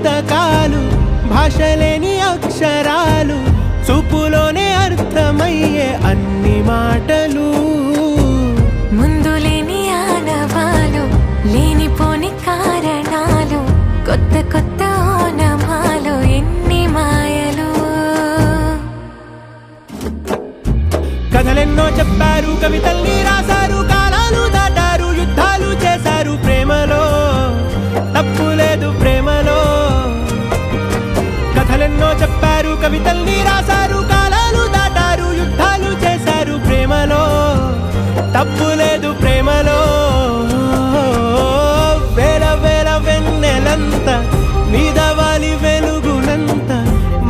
పుస్తకాలు భాషలేని అక్షరాలు చూపులోనే అర్థమయ్యే అన్ని మాటలు ముందులేని ఆనవాలు లేనిపోని కారణాలు కొత్త కొత్త ఓనమాలు ఎన్ని మాయలు కథలెన్నో చెప్పారు కవితల్ని రాశారు కాలాలు దాటారు యుద్ధాలు చేశారు ప్రేమలో తప్పు లేదు ప్రేమలో కథలెన్నో చెప్పారు కవితల్ని రాశారు కాలాలు దాటారు యుద్ధాలు చేశారు ప్రేమలో తప్పు లేదు ప్రేమలో వేల వేల వెన్నెలంత నీదవాలి వెలుగునంత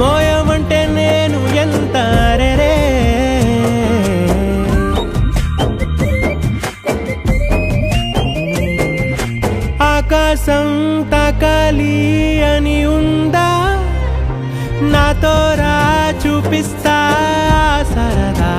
మోయమంటే నేను ఎంత రే ఆకాశం తాకాలి అని ఉందా నాతో రా చూపిస్తా సరదా